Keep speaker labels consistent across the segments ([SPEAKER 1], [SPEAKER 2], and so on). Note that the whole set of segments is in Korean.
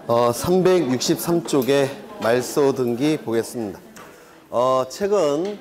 [SPEAKER 1] 363쪽에 말소 등기 보겠습니다. 책은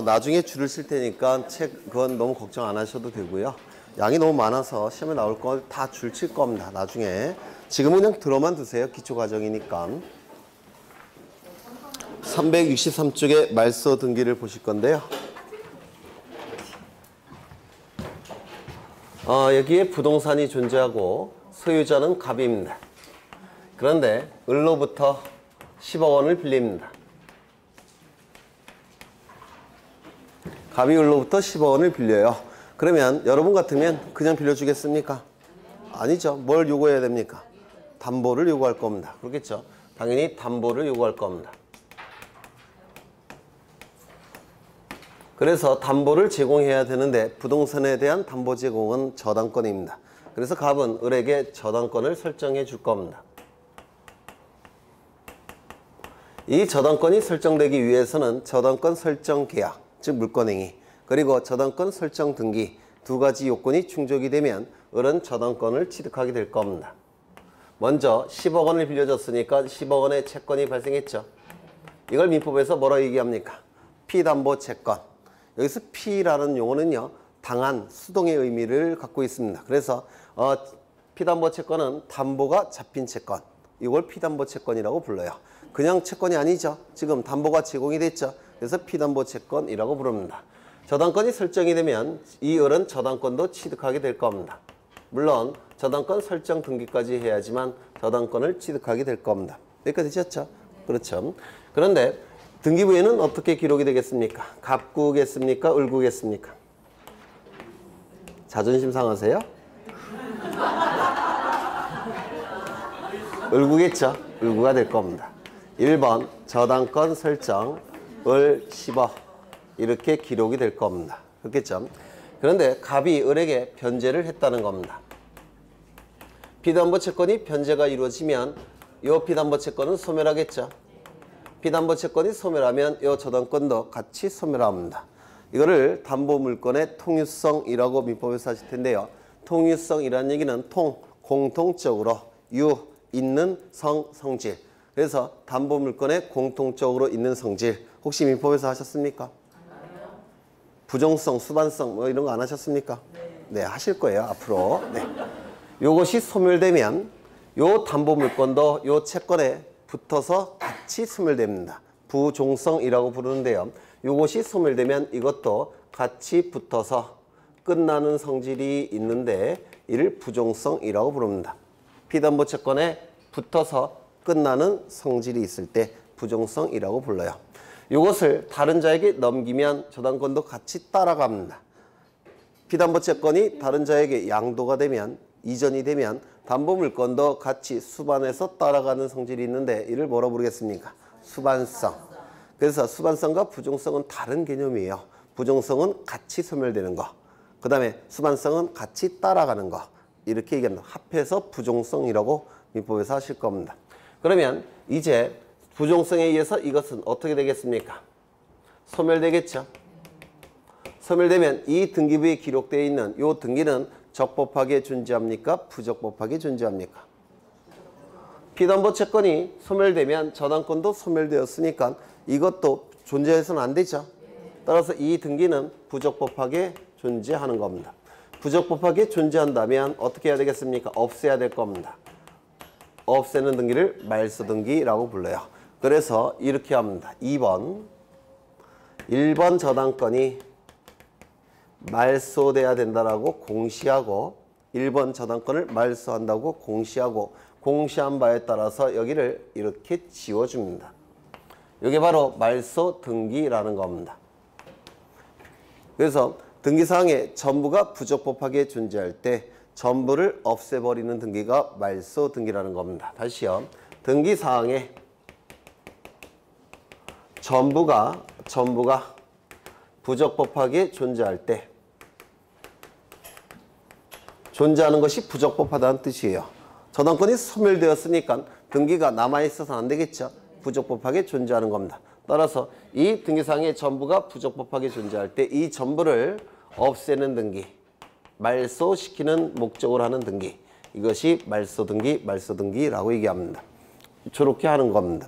[SPEAKER 1] 나중에 줄을 쓸 테니까 그건 너무 걱정 안 하셔도 되고요. 양이 너무 많아서 시험에 나올 걸 다 줄 칠 겁니다. 나중에. 지금은 그냥 들어만 두세요. 기초과정이니까. 363쪽에 말소 등기를 보실 건데요. 여기에 부동산이 존재하고 소유자는 갑입니다. 그런데 을로부터 10억 원을 빌립니다. 갑이 을로부터 10억 원을 빌려요. 그러면 여러분 같으면 그냥 빌려주겠습니까? 아니죠. 뭘 요구해야 됩니까? 담보를 요구할 겁니다. 그렇겠죠? 당연히 담보를 요구할 겁니다. 그래서 담보를 제공해야 되는데 부동산에 대한 담보 제공은 저당권입니다. 그래서 갑은 을에게 저당권을 설정해 줄 겁니다. 이 저당권이 설정되기 위해서는 저당권 설정 계약, 즉 물권행위, 그리고 저당권 설정 등기 두 가지 요건이 충족이 되면 을은 저당권을 취득하게 될 겁니다. 먼저 10억 원을 빌려줬으니까 10억 원의 채권이 발생했죠. 이걸 민법에서 뭐라 얘기합니까? 피담보 채권. 여기서 피라는 용어는요, 당한, 수동의 의미를 갖고 있습니다. 그래서 피담보 채권은 담보가 잡힌 채권. 이걸 피담보 채권이라고 불러요. 그냥 채권이 아니죠. 지금 담보가 제공이 됐죠. 그래서 피담보 채권이라고 부릅니다. 저당권이 설정이 되면 이 을은 저당권도 취득하게 될 겁니다. 물론 저당권 설정 등기까지 해야지만 저당권을 취득하게 될 겁니다. 여기까지 되셨죠? 그렇죠. 그런데 등기부에는 어떻게 기록이 되겠습니까? 갑구겠습니까? 을구겠습니까? 자존심 상하세요? 을구겠죠? 을구가 될 겁니다. 1번 저당권 설정 을 10억 이렇게 기록이 될 겁니다. 그렇겠죠? 그런데 갑이 을에게 변제를 했다는 겁니다. 피담보 채권이 변제가 이루어지면 이 피담보 채권은 소멸하겠죠. 피담보 채권이 소멸하면 이 저당권도 같이 소멸합니다. 이거를 담보물권의 통유성이라고 민법에서 하실 텐데요. 통유성이라는 얘기는 공통적으로 있는 성질. 그래서 담보물권의 공통적으로 있는 성질. 혹시 민법에서 하셨습니까? 부정성, 수반성 뭐 이런 거 안 하셨습니까? 네, 하실 거예요, 앞으로. 네. 요것이 소멸되면 요 담보물권도 요 채권에 붙어서 같이 소멸됩니다. 부종성이라고 부르는데요. 요것이 소멸되면 이것도 같이 붙어서 끝나는 성질이 있는데 이를 부종성이라고 부릅니다. 피담보 채권에 붙어서 끝나는 성질이 있을 때 부종성이라고 불러요. 이것을 다른 자에게 넘기면 저당권도 같이 따라갑니다. 피담보 채권이 다른 자에게 양도가 되면, 이전이 되면 담보물권도 같이 수반해서 따라가는 성질이 있는데 이를 뭐라고 부르겠습니까? 수반성. 그래서 수반성과 부종성은 다른 개념이에요. 부종성은 같이 소멸되는 거. 그 다음에 수반성은 같이 따라가는 거. 이렇게 얘기합니다. 합해서 부종성이라고 민법에서 하실 겁니다. 그러면 이제 부종성에 의해서 이것은 어떻게 되겠습니까? 소멸되겠죠. 소멸되면 이 등기부에 기록되어 있는 이 등기는 적법하게 존재합니까? 부적법하게 존재합니까? 피담보 채권이 소멸되면 저당권도 소멸되었으니까 이것도 존재해서는 안 되죠. 따라서 이 등기는 부적법하게 존재하는 겁니다. 부적법하게 존재한다면 어떻게 해야 되겠습니까? 없애야 될 겁니다. 없애는 등기를 말소등기라고 불러요. 그래서 이렇게 합니다. 2번 1번 저당권이 말소돼야 된다라고 공시하고 1번 저당권을 말소한다고 공시하고 공시한 바에 따라서 여기를 이렇게 지워줍니다. 이게 바로 말소등기라는 겁니다. 그래서 등기사항에 전부가 부적법하게 존재할 때 전부를 없애버리는 등기가 말소등기라는 겁니다. 다시요. 등기사항에 전부가 부적법하게 존재할 때 존재하는 것이 부적법하다는 뜻이에요. 저당권이 소멸되었으니까 등기가 남아있어서는 안 되겠죠. 부적법하게 존재하는 겁니다. 따라서 이 등기사항의 전부가 부적법하게 존재할 때 이 전부를 없애는 등기, 말소시키는 목적으로 하는 등기, 이것이 말소등기라고 얘기합니다. 저렇게 하는 겁니다.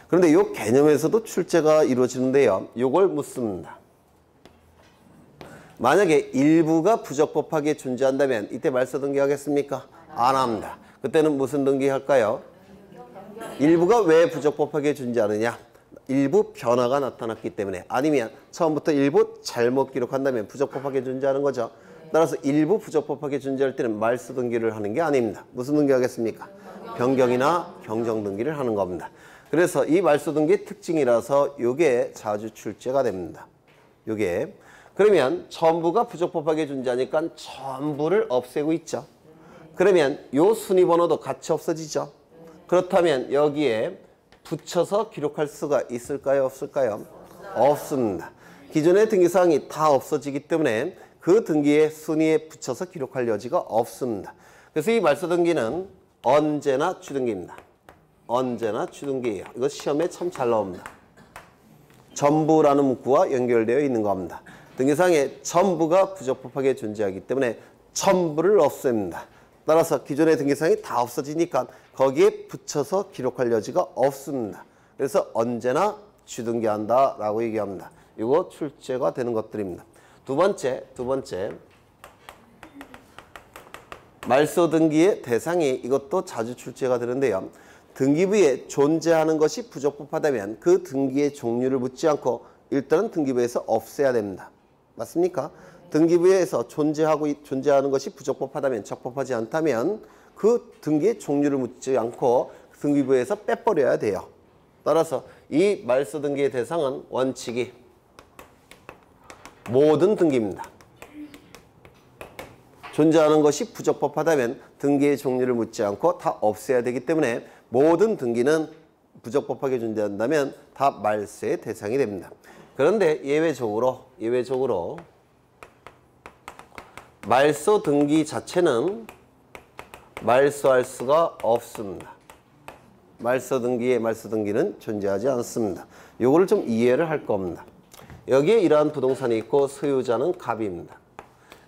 [SPEAKER 1] 그런데 이 개념에서도 출제가 이루어지는데요. 요걸 묻습니다. 만약에 일부가 부적법하게 존재한다면 이때 말소 등기하겠습니까? 안 합니다. 그때는 무슨 등기할까요? 일부가 왜 부적법하게 존재하느냐? 일부 변화가 나타났기 때문에, 아니면 처음부터 일부 잘못 기록한다면 부적법하게 존재하는 거죠. 따라서 일부 부적법하게 존재할 때는 말소 등기를 하는 게 아닙니다. 무슨 등기 하겠습니까? 변경이나 경정 등기를 하는 겁니다. 그래서 이 말소 등기의 특징이라서 요게 자주 출제가 됩니다. 요게. 그러면 전부가 부적법하게 존재하니까 전부를 없애고 있죠. 그러면 요 순위번호도 같이 없어지죠. 그렇다면 여기에 붙여서 기록할 수가 있을까요? 없을까요? 없습니다. 기존의 등기사항이 다 없어지기 때문에 그 등기의 순위에 붙여서 기록할 여지가 없습니다. 그래서 이 말소 등기는 언제나 주등기입니다. 언제나 주등기예요. 이거 시험에 참 잘 나옵니다. 전부라는 문구와 연결되어 있는 겁니다. 등기사항에 전부가 부적법하게 존재하기 때문에 전부를 없앱니다. 따라서 기존의 등기사항이 다 없어지니까 거기에 붙여서 기록할 여지가 없습니다. 그래서 언제나 주등기한다라고 얘기합니다. 이거 출제가 되는 것들입니다. 두 번째. 말소 등기의 대상이 이것도 자주 출제가 되는데요. 등기부에 존재하는 것이 부적법하다면 그 등기의 종류를 묻지 않고 일단은 등기부에서 없애야 됩니다. 맞습니까? 등기부에서 존재하는 것이 부적법하다면, 적법하지 않다면 그 등기의 종류를 묻지 않고 등기부에서 빼버려야 돼요. 따라서 이 말소 등기의 대상은 원칙이 모든 등기입니다. 존재하는 것이 부적법하다면 등기의 종류를 묻지 않고 다 없애야 되기 때문에 모든 등기는 부적법하게 존재한다면 다 말소의 대상이 됩니다. 그런데 예외적으로 말소 등기 자체는 말소할 수가 없습니다. 말소 등기는 존재하지 않습니다. 요거를 좀 이해를 할 겁니다. 여기에 이러한 부동산이 있고 소유자는 갑입니다.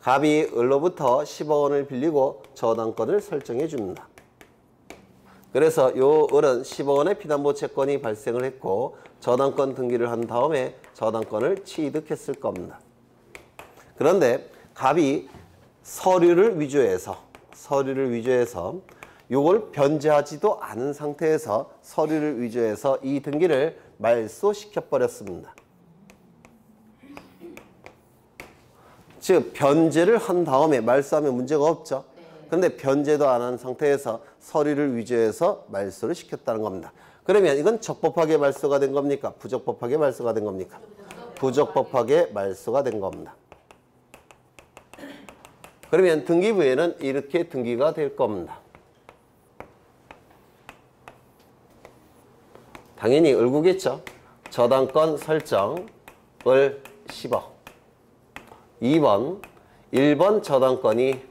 [SPEAKER 1] 갑이 을로부터 10억 원을 빌리고 저당권을 설정해 줍니다. 그래서 요 을은 10억 원의 피담보 채권이 발생을 했고 저당권 등기를 한 다음에 저당권을 취득했을 겁니다. 그런데 갑이 서류를 위조해서 요걸 변제하지도 않은 상태에서 서류를 위조해서 이 등기를 말소시켜 버렸습니다. 즉 변제를 한 다음에 말소하면 문제가 없죠. 그런데 변제도 안 한 상태에서 서류를 위조해서 말소를 시켰다는 겁니다. 그러면 이건 적법하게 말소가 된 겁니까? 부적법하게 말소가 된 겁니까? 부적법하게 말소가 된 겁니다. 그러면 등기부에는 이렇게 등기가 될 겁니다. 당연히 을구겠죠. 저당권 설정 을 10억. 2번 1번 저당권이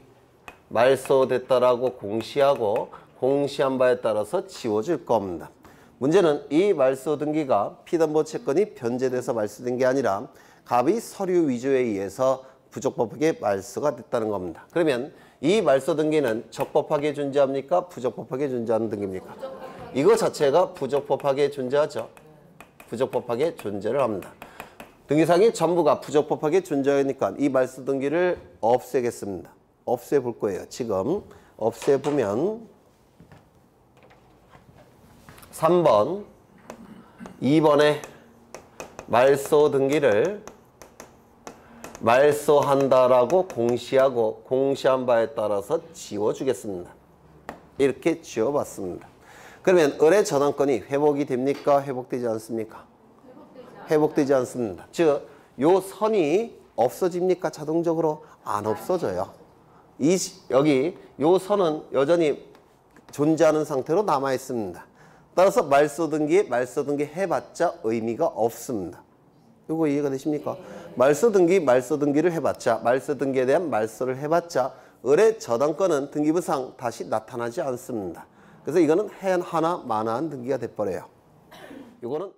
[SPEAKER 1] 말소됐다라고 공시하고 공시한 바에 따라서 지워줄 겁니다. 문제는 이 말소 등기가 피담보 채권이 변제돼서 말소된 게 아니라 갑이 서류 위조에 의해서 부적법하게 말소가 됐다는 겁니다. 그러면 이 말소 등기는 적법하게 존재합니까? 부적법하게 존재하는 등기입니까? 이거 자체가 부적법하게 존재하죠. 부적법하게 존재를 합니다. 등기상의 전부가 부적법하게 존재하니까 이 말소 등기를 없애겠습니다. 없애볼 거예요. 지금 없애보면 3번, 2번의 말소 등기를 말소한다라고 공시하고 공시한 바에 따라서 지워주겠습니다. 이렇게 지워봤습니다. 그러면 을의 저당권이 회복이 됩니까? 회복되지 않습니까? 회복되지 않습니다. 즉, 요 선이 없어집니까? 자동적으로 안 없어져요. 여기 요 선은 여전히 존재하는 상태로 남아 있습니다. 따라서 말소 등기 해봤자 의미가 없습니다. 요거 이해가 되십니까? 말소 등기를 해봤자, 말소 등기에 대한 말소를 해봤자 을의 저당권은 등기부상 다시 나타나지 않습니다. 그래서 이거는 하나 마나한 등기가 돼버려요. 요거는